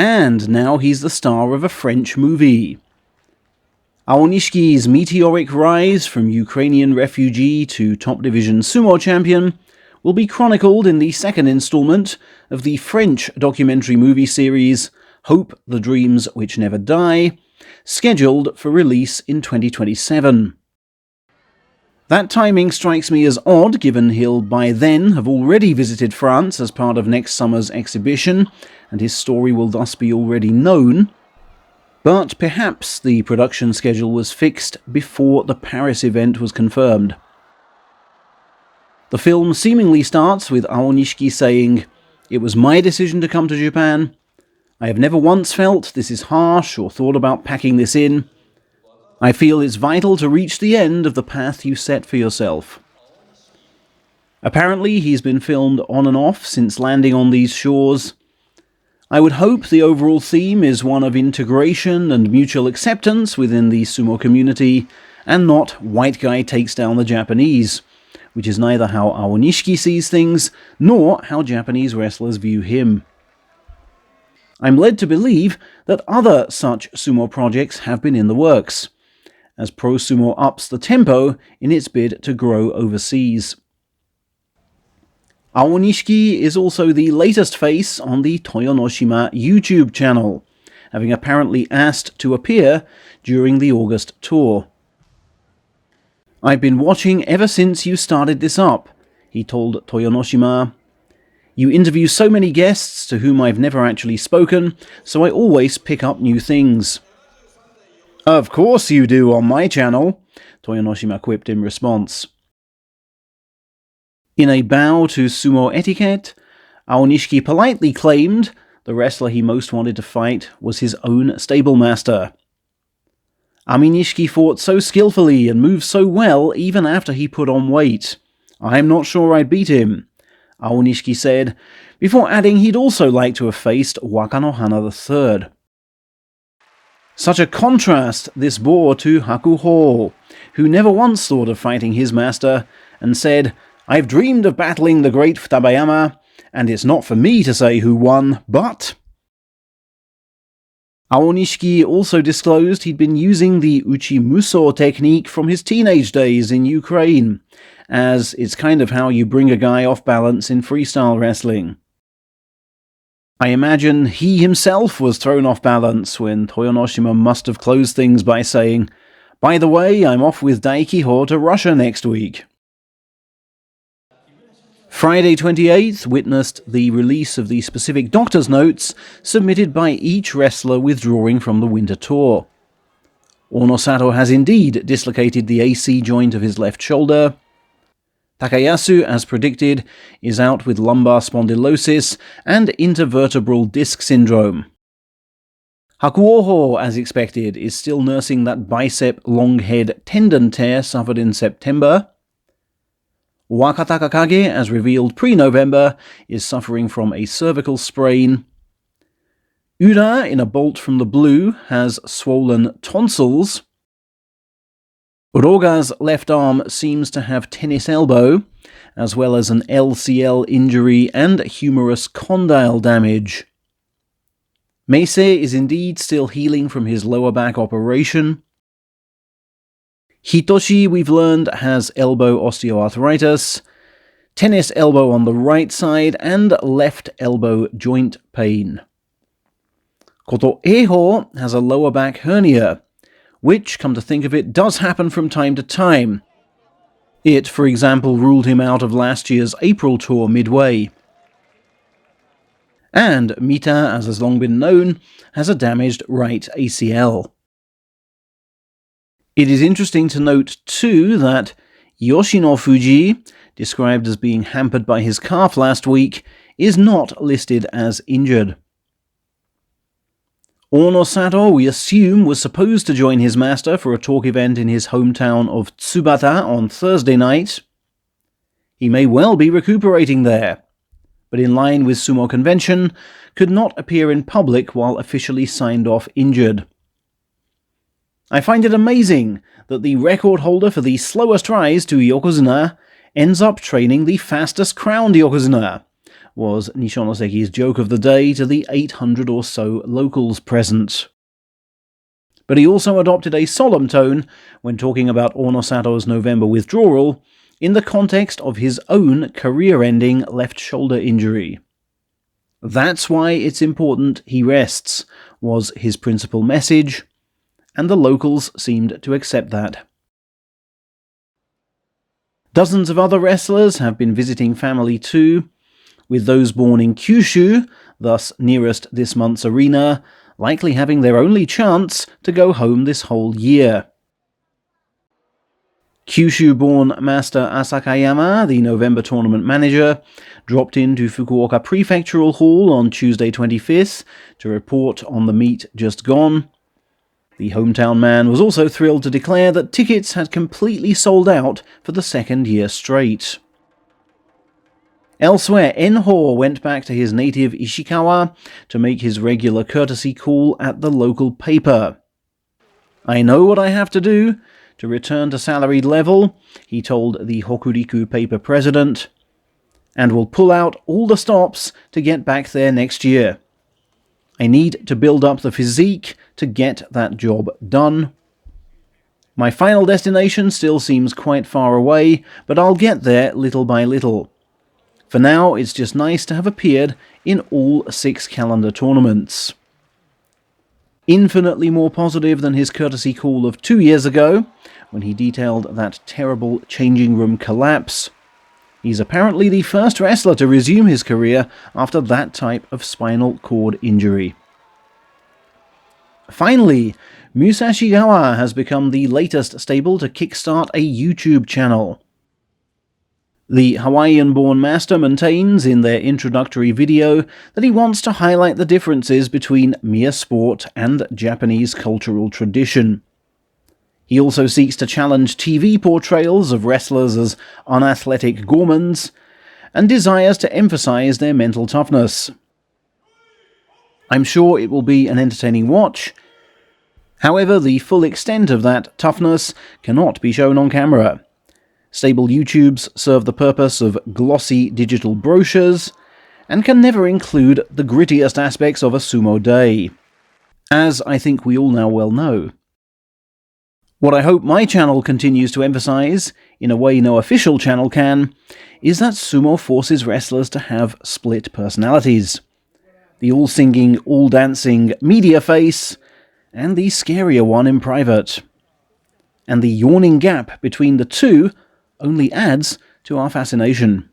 And now he's the star of a French movie. Aonishiki's meteoric rise from Ukrainian refugee to top division sumo champion will be chronicled in the second installment of the French documentary movie series Hope, the Dreams Which Never Die, scheduled for release in 2027. That timing strikes me as odd, given he'll by then have already visited France as part of next summer's exhibition, and his story will thus be already known. But perhaps the production schedule was fixed before the Paris event was confirmed. The film seemingly starts with Aonishiki saying, "It was my decision to come to Japan. I have never once felt this is harsh or thought about packing this in. I feel it's vital to reach the end of the path you set for yourself." Apparently, he's been filmed on and off since landing on these shores. I would hope the overall theme is one of integration and mutual acceptance within the sumo community, and not white guy takes down the Japanese, which is neither how Aonishiki sees things, nor how Japanese wrestlers view him. I'm led to believe that other such sumo projects have been in the works, as Pro Sumo ups the tempo in its bid to grow overseas. Aonishiki is also the latest face on the Toyonoshima YouTube channel, having apparently asked to appear during the August tour. "I've been watching ever since you started this up," he told Toyonoshima. "You interview so many guests to whom I've never actually spoken, so I always pick up new things." "Of course you do on my channel," Toyonoshima quipped in response. In a bow to sumo etiquette, Aonishiki politely claimed the wrestler he most wanted to fight was his own stablemaster. "Aonishiki fought so skillfully and moved so well even after he put on weight. I'm not sure I'd beat him," Aonishiki said, before adding he'd also like to have faced Wakanohana III. Such a contrast this bore to Hakuho, who never once thought of fighting his master, and said, "I've dreamed of battling the great Futabayama, and it's not for me to say who won, but..." Aonishiki also disclosed he'd been using the Uchimuso technique from his teenage days in Ukraine, as it's kind of how you bring a guy off balance in freestyle wrestling. I imagine he himself was thrown off balance when Toyonoshima must have closed things by saying, "By the way, I'm off with Daikiho to Russia next week." Friday 28th witnessed the release of the specific doctor's notes submitted by each wrestler withdrawing from the winter tour. Onosato has indeed dislocated the AC joint of his left shoulder. Takayasu, as predicted, is out with lumbar spondylosis and intervertebral disc syndrome. Hakuoho, as expected, is still nursing that bicep long head tendon tear suffered in September. Wakatakakage, as revealed pre-November, is suffering from a cervical sprain. Ura, in a bolt from the blue, has swollen tonsils. Uroga's left arm seems to have tennis elbow, as well as an LCL injury and humerus condyle damage. Meisei is indeed still healing from his lower back operation. Hitoshi, we've learned, has elbow osteoarthritis, tennis elbow on the right side, and left elbow joint pain. Koto Enho has a lower back hernia, which, come to think of it, does happen from time to time. It, for example, ruled him out of last year's April tour midway. And Mita, as has long been known, has a damaged right ACL. It is interesting to note, too, that Yoshino Fuji, described as being hampered by his calf last week, is not listed as injured. Onosato, we assume, was supposed to join his master for a talk event in his hometown of Tsubata on Thursday night. He may well be recuperating there, but in line with sumo convention, could not appear in public while officially signed off injured. I find it amazing that the record holder for the slowest rise to Yokozuna ends up training the fastest crowned Yokozuna, was Nishonoseki's joke of the day to the 800 or so locals present. But he also adopted a solemn tone when talking about Onosato's November withdrawal in the context of his own career-ending left shoulder injury. That's why it's important he rests, was his principal message, and the locals seemed to accept that. Dozens of other wrestlers have been visiting family too, with those born in Kyushu, thus nearest this month's arena, likely having their only chance to go home this whole year. Kyushu-born Master Asakayama, the November tournament manager, dropped into Fukuoka Prefectural Hall on Tuesday 25th to report on the meet just gone. The hometown man was also thrilled to declare that tickets had completely sold out for the second year straight. Elsewhere, Enho went back to his native Ishikawa to make his regular courtesy call at the local paper. "I know what I have to do to return to salaried level," he told the Hokuriku paper president, "and will pull out all the stops to get back there next year. I need to build up the physique to get that job done. My final destination still seems quite far away, but I'll get there little by little. For now, it's just nice to have appeared in all 6 calendar tournaments." Infinitely more positive than his courtesy call of 2 years ago, when he detailed that terrible changing room collapse, he's apparently the first wrestler to resume his career after that type of spinal cord injury. Finally, Musashigawa has become the latest stable to kickstart a YouTube channel. The Hawaiian-born master maintains in their introductory video that he wants to highlight the differences between mere sport and Japanese cultural tradition. He also seeks to challenge TV portrayals of wrestlers as unathletic gourmands, and desires to emphasize their mental toughness. I'm sure it will be an entertaining watch. However, the full extent of that toughness cannot be shown on camera. Stable YouTubes serve the purpose of glossy digital brochures, and can never include the grittiest aspects of a sumo day, as I think we all now well know. What I hope my channel continues to emphasize, in a way no official channel can, is that sumo forces wrestlers to have split personalities. The all-singing, all-dancing media face, and the scarier one in private. And the yawning gap between the two only adds to our fascination.